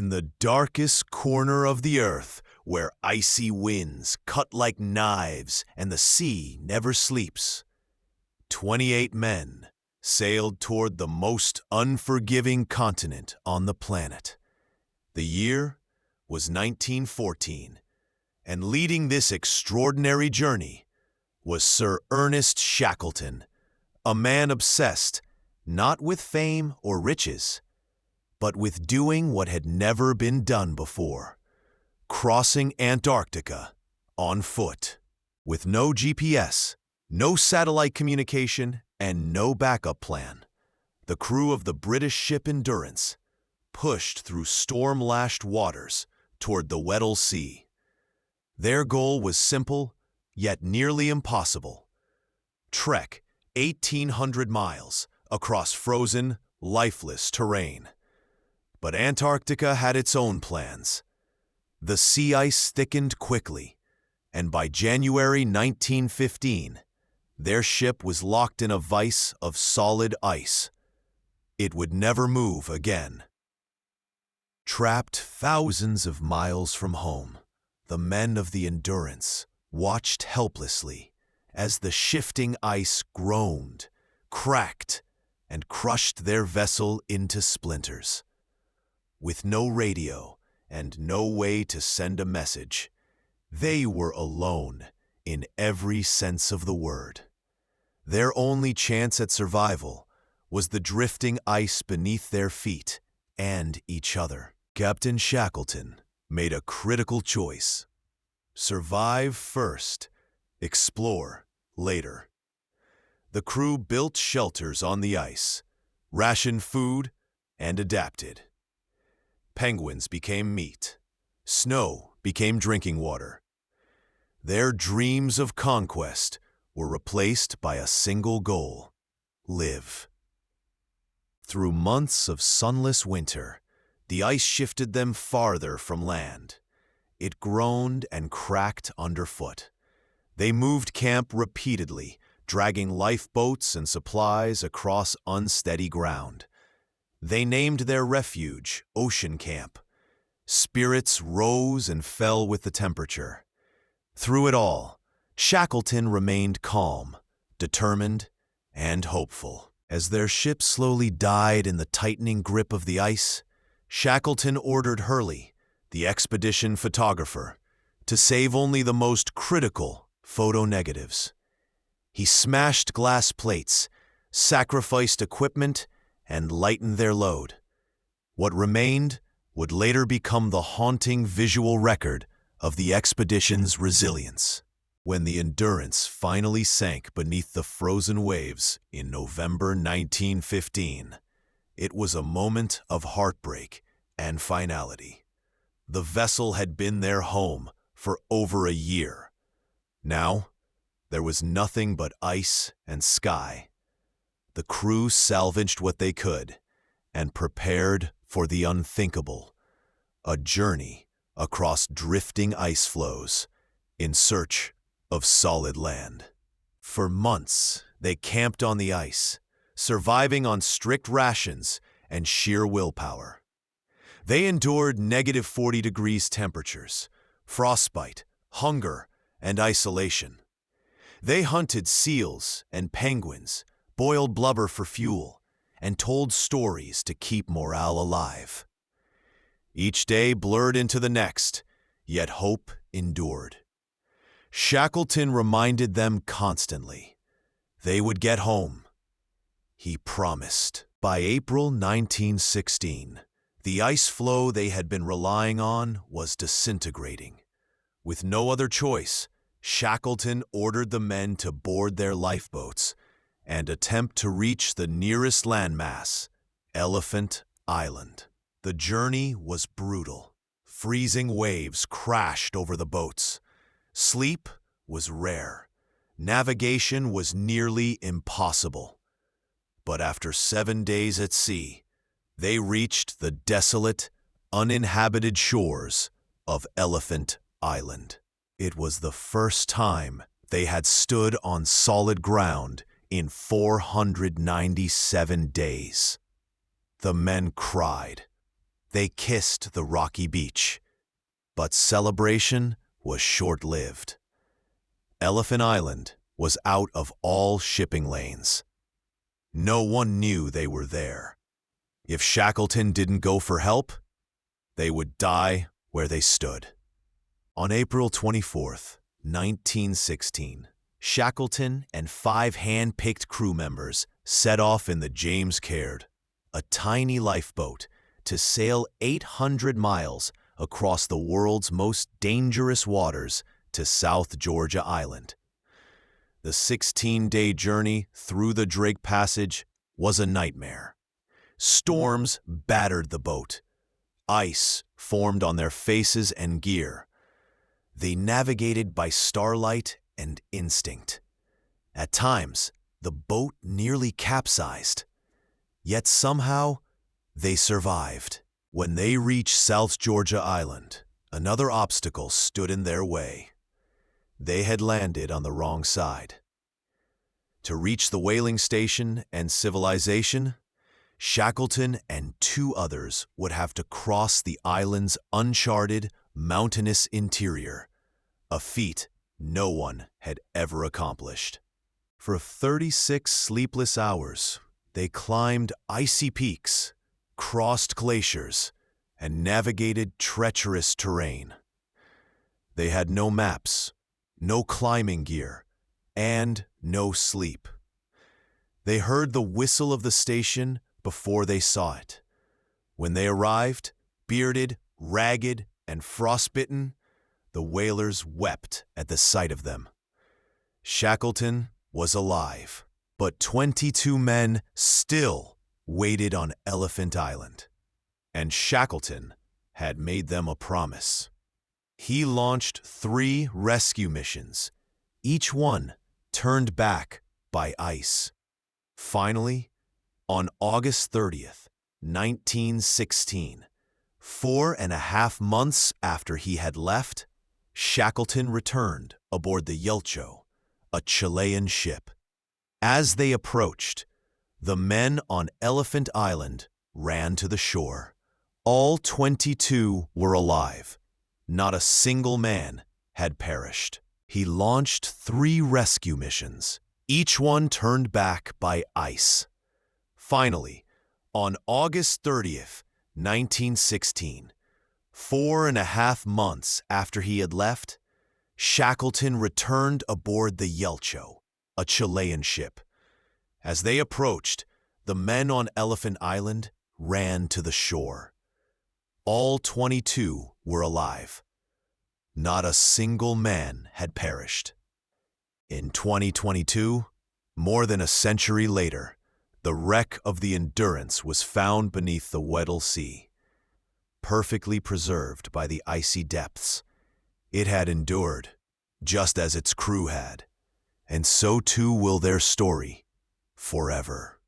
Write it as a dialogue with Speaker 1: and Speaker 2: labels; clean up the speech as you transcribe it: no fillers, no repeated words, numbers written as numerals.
Speaker 1: In the darkest corner of the earth, where icy winds cut like knives and the sea never sleeps, 28 men sailed toward the most unforgiving continent on the planet. The year was 1914, and leading this extraordinary journey was Sir Ernest Shackleton, a man obsessed not with fame or riches, but with doing what had never been done before, crossing Antarctica on foot. With no GPS, no satellite communication, and no backup plan, the crew of the British ship Endurance pushed through storm-lashed waters toward the Weddell Sea. Their goal was simple, yet nearly impossible: trek 1,800 miles across frozen, lifeless terrain. But Antarctica had its own plans. The sea ice thickened quickly, and by January 1915, their ship was locked in a vise of solid ice. It would never move again. Trapped thousands of miles from home, the men of the Endurance watched helplessly as the shifting ice groaned, cracked, and crushed their vessel into splinters. With no radio and no way to send a message, they were alone in every sense of the word. Their only chance at survival was the drifting ice beneath their feet and each other. Captain Shackleton made a critical choice: survive first, explore later. The crew built shelters on the ice, rationed food, and adapted. Penguins became meat. Snow became drinking water. Their dreams of conquest were replaced by a single goal: live. Through months of sunless winter, the ice shifted them farther from land. It groaned and cracked underfoot. They moved camp repeatedly, dragging lifeboats and supplies across unsteady ground. They named their refuge Ocean Camp. Spirits rose and fell with the temperature. Through it all, Shackleton remained calm, determined, and hopeful. As their ship slowly died in the tightening grip of the ice, Shackleton ordered Hurley, the expedition photographer, to save only the most critical photo negatives. He smashed glass plates, sacrificed equipment, and lightened their load. What remained would later become the haunting visual record of the expedition's resilience. When the Endurance finally sank beneath the frozen waves in November 1915, it was a moment of heartbreak and finality. The vessel had been their home for over a year. Now, there was nothing but ice and sky. The crew salvaged what they could and prepared for the unthinkable: a journey across drifting ice floes in search of solid land. For months, they camped on the ice, surviving on strict rations and sheer willpower. They endured negative 40 degrees temperatures, frostbite, hunger, and isolation. They hunted seals and penguins, boiled blubber for fuel, and told stories to keep morale alive. Each day blurred into the next, yet hope endured. Shackleton reminded them constantly they would get home. He promised. By April 1916, the ice floe they had been relying on was disintegrating. With no other choice, Shackleton ordered the men to board their lifeboats and attempt to reach the nearest landmass, Elephant Island. The journey was brutal. Freezing waves crashed over the boats. Sleep was rare. Navigation was nearly impossible. But after 7 days at sea, they reached the desolate, uninhabited shores of Elephant Island. It was the first time they had stood on solid ground in 497 days. The men cried, They kissed the rocky beach. But celebration was short-lived. Elephant Island was out of all shipping lanes. No one knew they were there. If Shackleton didn't go for help, they would die where they stood. On April 24th, 1916, Shackleton and 5 hand-picked crew members set off in the James Caird, a tiny lifeboat, to sail 800 miles across the world's most dangerous waters to South Georgia Island. The 16-day journey through the Drake Passage was a nightmare. Storms battered the boat. Ice formed on their faces and gear. They navigated by starlight and instinct. At times, the boat nearly capsized. Yet somehow, they survived. When they reached South Georgia Island, another obstacle stood in their way. They had landed on the wrong side. To reach the whaling station and civilization, Shackleton and 2 others would have to cross the island's uncharted, mountainous interior, a feat no one had ever accomplished. For 36 sleepless hours, they climbed icy peaks, crossed glaciers, and navigated treacherous terrain. They had no maps, no climbing gear, and no sleep. They heard the whistle of the station before they saw it. When they arrived, bearded, ragged, and frostbitten, the whalers wept at the sight of them. Shackleton was alive, but 22 men still waited on Elephant Island. And Shackleton had made them a promise. He launched 3 rescue missions, each one turned back by ice. Finally, on August 30th, 1916, 4.5 months after he had left, Shackleton returned aboard the Yelcho, a Chilean ship. As they approached, the men on Elephant Island ran to the shore. All 22 were alive. Not a single man had perished. He launched 3 rescue missions, each one turned back by ice. Finally, on August 30th, 1916, 4.5 months after he had left, Shackleton returned aboard the Yelcho, a Chilean ship. As they approached, the men on Elephant Island ran to the shore. All 22 were alive. Not a single man had perished. In 2022, more than a century later, the wreck of the Endurance was found beneath the Weddell Sea. Perfectly preserved by the icy depths, it had endured, just as its crew had, and so too will their story, forever.